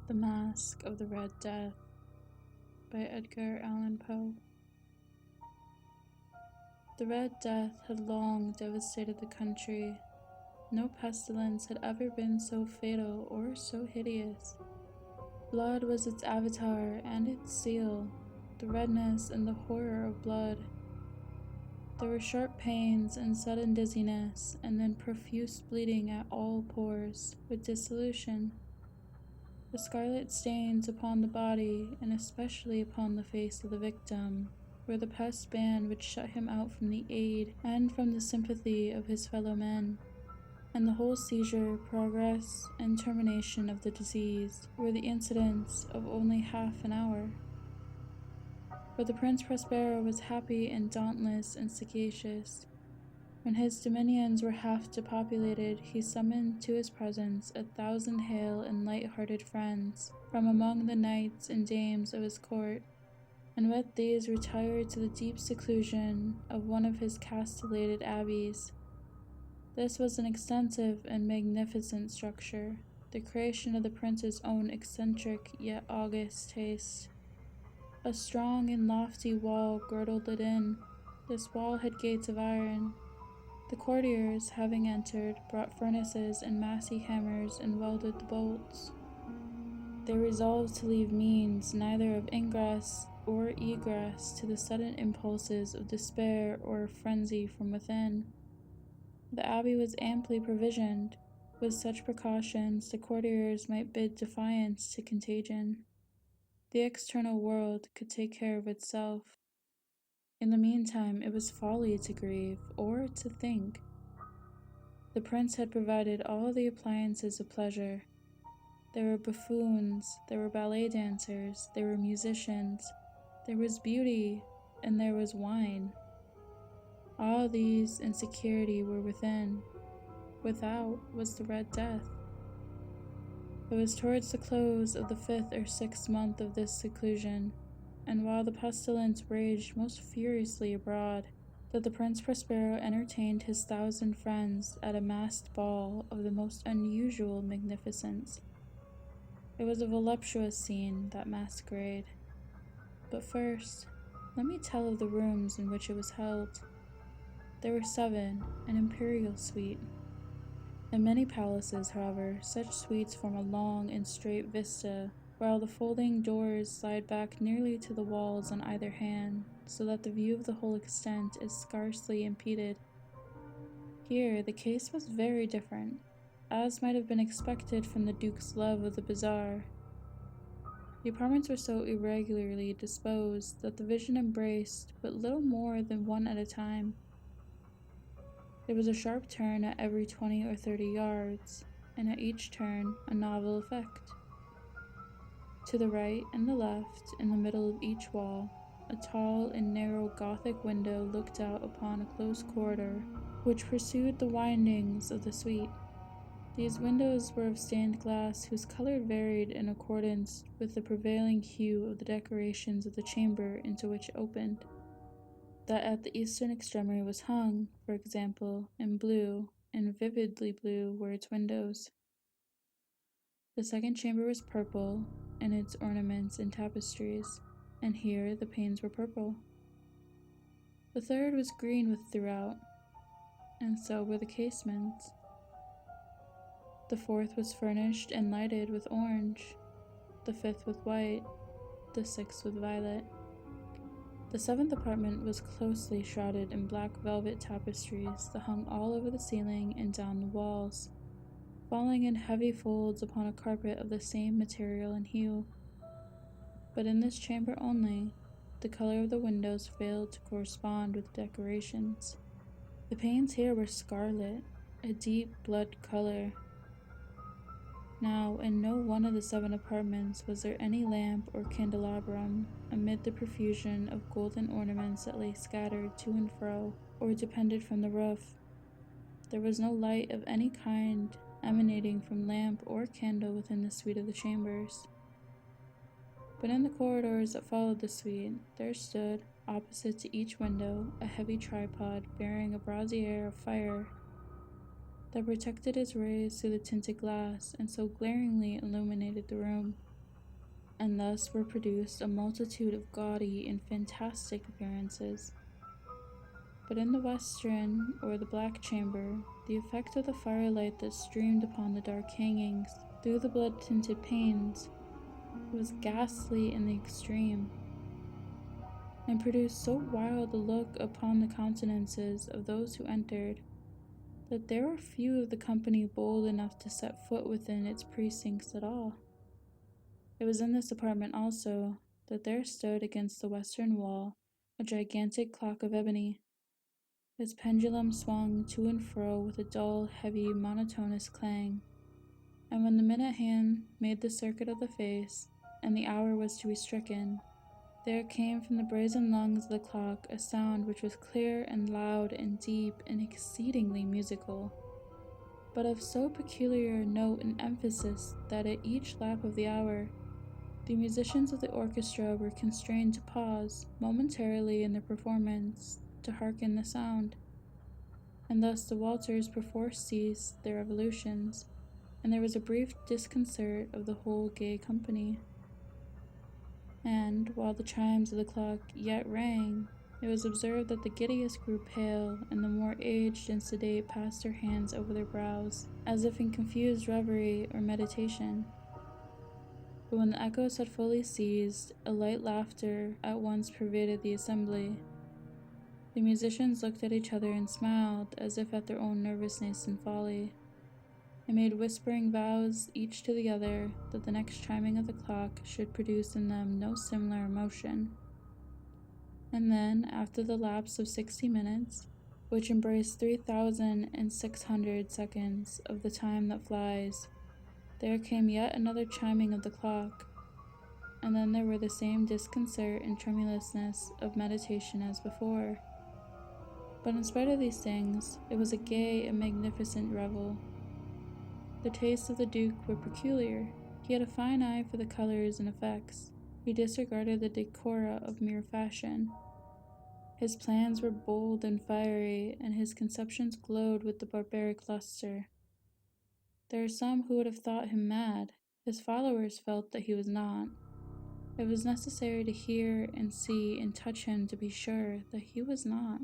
The Masque of the Red Death by Edgar Allan Poe. The Red Death had long devastated the country. No pestilence had ever been so fatal or so hideous. Blood was its avatar and its seal, the redness and the horror of blood. There were sharp pains and sudden dizziness, and then profuse bleeding at all pores, with dissolution. The scarlet stains upon the body, and especially upon the face of the victim, were the pest ban which shut him out from the aid and from the sympathy of his fellow men. And the whole seizure, progress, and termination of the disease were the incidents of only half an hour. For the Prince Prospero was happy and dauntless and sagacious. When his dominions were half depopulated, he summoned to his presence 1,000 hale and light-hearted friends from among the knights and dames of his court, and with these retired to the deep seclusion of one of his castellated abbeys. This was an extensive and magnificent structure, the creation of the prince's own eccentric yet august taste. A strong and lofty wall girdled it in. This wall had gates of iron. The courtiers, having entered, brought furnaces and massy hammers and welded the bolts. They resolved to leave means neither of ingress or egress to the sudden impulses of despair or of frenzy from within. The abbey was amply provisioned. With such precautions, the courtiers might bid defiance to contagion. The external world could take care of itself. In the meantime, it was folly to grieve or to think. The prince had provided all the appliances of pleasure. There were buffoons, there were ballet dancers, there were musicians, there was beauty, and there was wine. All these in security were within. Without was the Red Death. It was towards the close of the 5th or 6th month of this seclusion, and while the pestilence raged most furiously abroad, that the Prince Prospero entertained his 1,000 friends at a masked ball of the most unusual magnificence. It was a voluptuous scene, that masquerade. But first, let me tell of the rooms in which it was held. There were 7, an imperial suite. In many palaces, however, such suites form a long and straight vista, while the folding doors slide back nearly to the walls on either hand, so that the view of the whole extent is scarcely impeded. Here the case was very different, as might have been expected from the Duke's love of the bizarre. The apartments were so irregularly disposed that the vision embraced but little more than one at a time. There was a sharp turn at every 20 or 30 yards, and at each turn a novel effect. To the right and the left, in the middle of each wall, a tall and narrow Gothic window looked out upon a close corridor, which pursued the windings of the suite. These windows were of stained glass whose color varied in accordance with the prevailing hue of the decorations of the chamber into which it opened. That at the eastern extremity was hung, for example, in blue, and vividly blue were its windows. The second chamber was purple, in its ornaments and tapestries, and here the panes were purple. The third was green throughout, and so were the casements. The fourth was furnished and lighted with orange, the fifth with white, the sixth with violet. The 7th apartment was closely shrouded in black velvet tapestries that hung all over the ceiling and down the walls, falling in heavy folds upon a carpet of the same material and hue. But in this chamber only, the color of the windows failed to correspond with the decorations. The panes here were scarlet, a deep blood color. Now, in no one of the 7 apartments was there any lamp or candelabrum amid the profusion of golden ornaments that lay scattered to and fro, or depended from the roof. There was no light of any kind emanating from lamp or candle within the suite of the chambers. But in the corridors that followed the suite, there stood, opposite to each window, a heavy tripod bearing a brazier of fire that protected its rays through the tinted glass and so glaringly illuminated the room. and thus were produced a multitude of gaudy and fantastic appearances. But in the western, or the black chamber, the effect of the firelight that streamed upon the dark hangings through the blood-tinted panes was ghastly in the extreme, and produced so wild a look upon the countenances of those who entered, that there were few of the company bold enough to set foot within its precincts at all. It was in this apartment also that there stood against the western wall a gigantic clock of ebony. Its pendulum swung to and fro with a dull, heavy, monotonous clang, and when the minute hand made the circuit of the face, and the hour was to be stricken, there came from the brazen lungs of the clock a sound which was clear and loud and deep and exceedingly musical, but of so peculiar a note and emphasis that at each lap of the hour, the musicians of the orchestra were constrained to pause momentarily in their performance to hearken the sound, and thus the waltzers perforce ceased their revolutions, and there was a brief disconcert of the whole gay company. And, while the chimes of the clock yet rang, it was observed that the giddiest grew pale, and the more aged and sedate passed their hands over their brows, as if in confused reverie or meditation. But when the echoes had fully ceased, a light laughter at once pervaded the assembly. The musicians looked at each other and smiled, as if at their own nervousness and folly, and made whispering vows each to the other that the next chiming of the clock should produce in them no similar emotion. And then, after the lapse of 60 minutes, which embraced 3,600 seconds of the time that flies, there came yet another chiming of the clock, and then there were the same disconcert and tremulousness of meditation as before. But in spite of these things, it was a gay and magnificent revel. The tastes of the Duke were peculiar. He had a fine eye for the colors and effects. He disregarded the decora of mere fashion. His plans were bold and fiery, and his conceptions glowed with the barbaric luster. There are some who would have thought him mad. His followers felt that he was not. It was necessary to hear and see and touch him to be sure that he was not.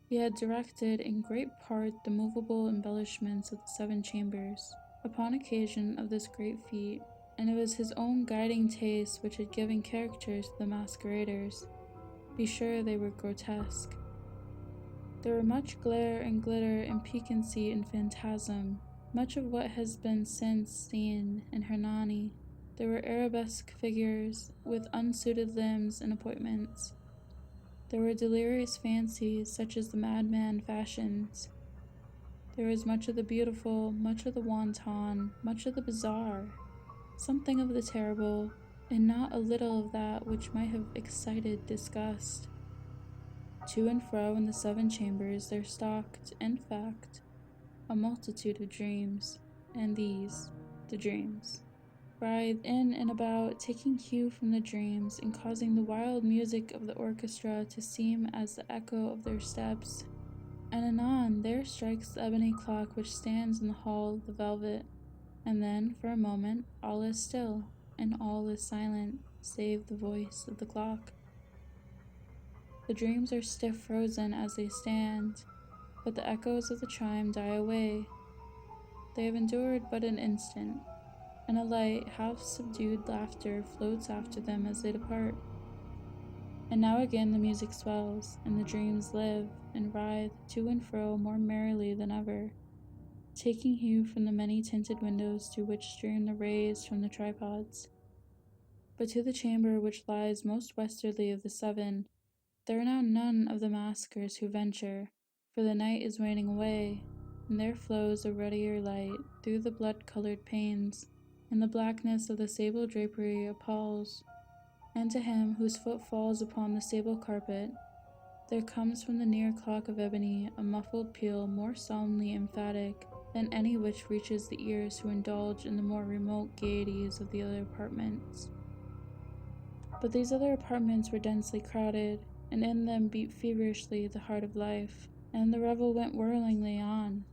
He had directed in great part the movable embellishments of the 7 chambers, upon occasion of this great feat, and it was his own guiding taste which had given character to the masqueraders. Be sure they were grotesque. There were much glare and glitter and piquancy and phantasm, much of what has been since seen in Hernani. There were arabesque figures with unsuited limbs and appointments. There were delirious fancies such as the madman fashions. There was much of the beautiful, much of the wanton, much of the bizarre, something of the terrible, and not a little of that which might have excited disgust. To and fro in the 7 chambers there stalked, in fact, a multitude of dreams, and these, the dreams, writhed in and about, taking hue from the dreams, and causing the wild music of the orchestra to seem as the echo of their steps. And anon there strikes the ebony clock which stands in the hall of the velvet, and then, for a moment, all is still, and all is silent, save the voice of the clock. The dreams are stiff frozen as they stand, but the echoes of the chime die away. They have endured but an instant, and a light, half-subdued laughter floats after them as they depart. And now again the music swells, and the dreams live and writhe to and fro more merrily than ever, taking hue from the many tinted windows through which stream the rays from the tripods. But to the chamber which lies most westerly of the 7, there are now none of the maskers who venture, for the night is waning away, and there flows a ruddier light through the blood-colored panes, and the blackness of the sable drapery appalls. And to him whose foot falls upon the sable carpet, there comes from the near clock of ebony a muffled peal more solemnly emphatic than any which reaches the ears who indulge in the more remote gaieties of the other apartments. But these other apartments were densely crowded, and in them beat feverishly the heart of life, and the revel went whirlingly on,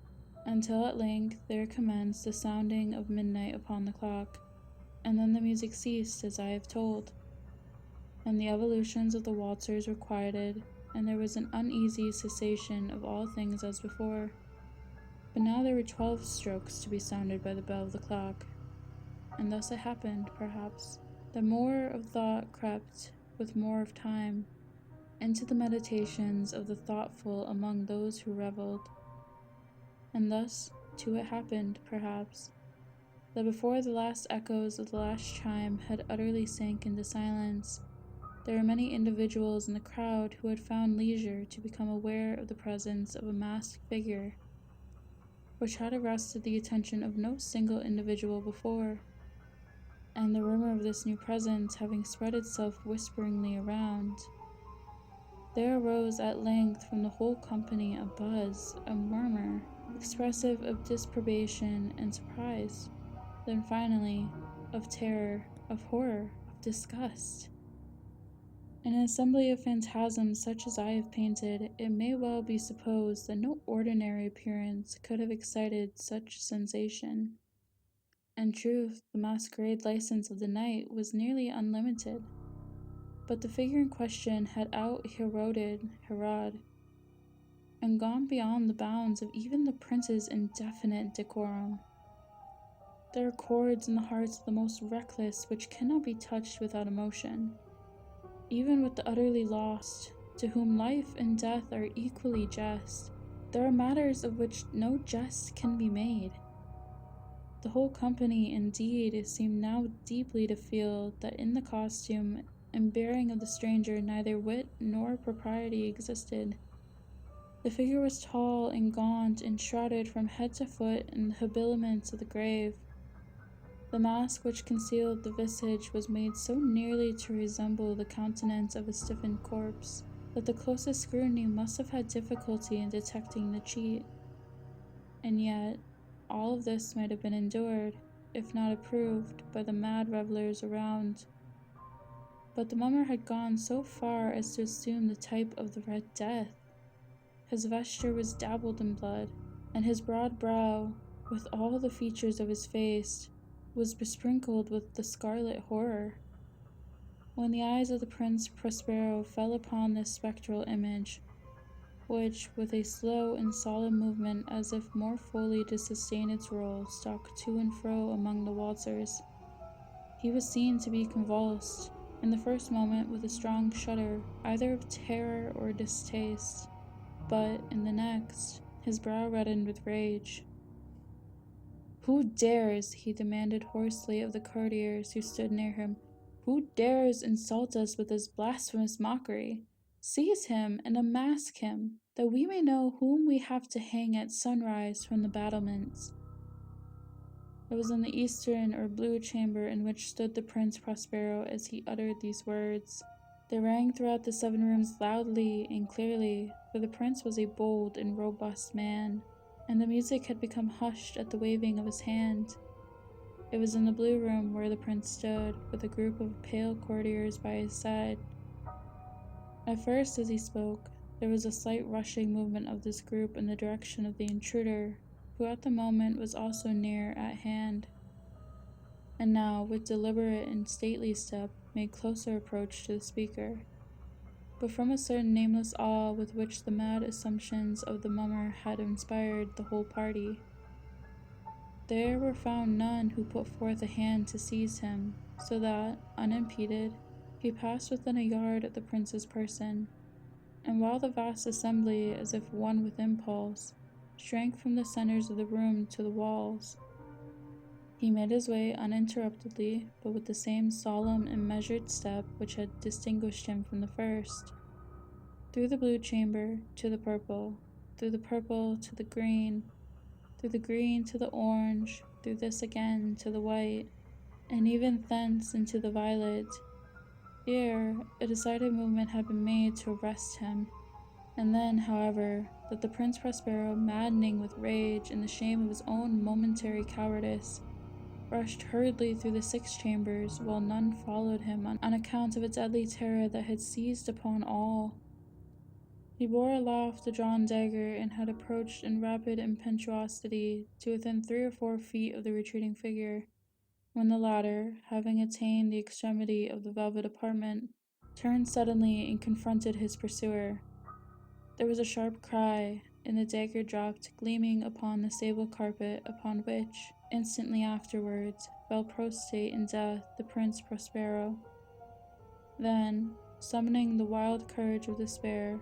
until at length there commenced the sounding of midnight upon the clock. and then the music ceased as I have told, and the evolutions of the waltzers were quieted, and there was an uneasy cessation of all things as before. But now there were 12 strokes to be sounded by the bell of the clock, and thus it happened, perhaps, that more of thought crept, with more of time, into the meditations of the thoughtful among those who revelled. And thus, too, it happened, perhaps, that before the last echoes of the last chime had utterly sank into silence, there were many individuals in the crowd who had found leisure to become aware of the presence of a masked figure, which had arrested the attention of no single individual before. And the rumor of this new presence having spread itself whisperingly around, there arose at length from the whole company a buzz, a murmur, expressive of disapprobation and surprise, then finally of terror, of horror, of disgust. In an assembly of phantasms such as I have painted, it may well be supposed that no ordinary appearance could have excited such sensation. In truth, the masquerade license of the night was nearly unlimited, but the figure in question had out-Heroded Herod, and gone beyond the bounds of even the prince's indefinite decorum. There are chords in the hearts of the most reckless which cannot be touched without emotion, even with the utterly lost, to whom life and death are equally jest. There are matters of which no jest can be made. The whole company, indeed, seemed now deeply to feel that in the costume and bearing of the stranger neither wit nor propriety existed. The figure was tall and gaunt and shrouded from head to foot in the habiliments of the grave. The mask which concealed the visage was made so nearly to resemble the countenance of a stiffened corpse that the closest scrutiny must have had difficulty in detecting the cheat. And yet, all of this might have been endured, if not approved, by the mad revellers around. But the mummer had gone so far as to assume the type of the Red Death. His vesture was dabbled in blood, and his broad brow, with all the features of his face, was besprinkled with the scarlet horror. When the eyes of the Prince Prospero fell upon this spectral image, which, with a slow and solemn movement as if more fully to sustain its role, stalked to and fro among the waltzers, he was seen to be convulsed, in the first moment with a strong shudder, either of terror or distaste, but, in the next, his brow reddened with rage. "Who dares," he demanded hoarsely of the courtiers who stood near him, "who dares insult us with this blasphemous mockery? Seize him and unmask him, that we may know whom we have to hang at sunrise from the battlements." It was in the eastern or blue chamber in which stood the Prince Prospero as he uttered these words. They rang throughout the 7 rooms loudly and clearly, for the prince was a bold and robust man, and the music had become hushed at the waving of his hand. It was in the blue room where the prince stood, with a group of pale courtiers by his side. At first, as he spoke, there was a slight rushing movement of this group in the direction of the intruder, who at the moment was also near at hand, and now, with deliberate and stately step, made closer approach to the speaker. But from a certain nameless awe with which the mad assumptions of the mummer had inspired the whole party, there were found none who put forth a hand to seize him, so that, unimpeded, he passed within a yard of the prince's person, and while the vast assembly, as if one with impulse, shrank from the centers of the room to the walls, he made his way uninterruptedly, but with the same solemn and measured step which had distinguished him from the first, through the blue chamber to the purple, through the purple to the green, through the green to the orange, through this again to the white, and even thence into the violet. Here, a decided movement had been made to arrest him, and then, however, that the Prince Prospero, maddening with rage and the shame of his own momentary cowardice, rushed hurriedly through the 6 chambers, while none followed him on account of a deadly terror that had seized upon all. He bore aloft a drawn dagger, and had approached in rapid impetuosity to within 3 or 4 feet of the retreating figure. when the latter, having attained the extremity of the velvet apartment, turned suddenly and confronted his pursuer. There was a sharp cry, and the dagger dropped gleaming upon the sable carpet, upon which, instantly afterwards, fell prostrate in death the Prince Prospero. Then, summoning the wild courage of despair,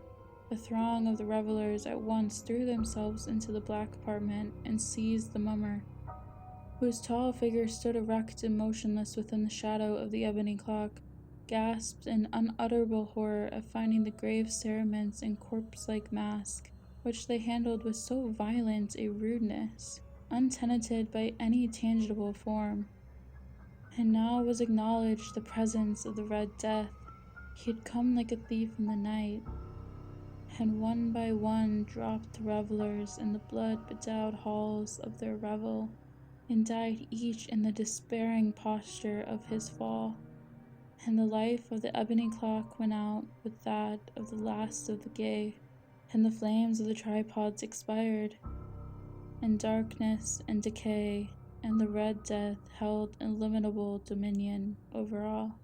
the throng of the revelers at once threw themselves into the black apartment and seized the mummer, whose tall figure stood erect and motionless within the shadow of the ebony clock, gasped in unutterable horror at finding the grave cerements and corpse-like mask, which they handled with so violent a rudeness, untenanted by any tangible form. And now was acknowledged the presence of the Red Death. He had come like a thief in the night, and one by one dropped the revelers in the blood-bedewed halls of their revel, and died each in the despairing posture of his fall. And the life of the ebony clock went out with that of the last of the gay, and the flames of the tripods expired, and darkness and decay and the Red Death held illimitable dominion over all.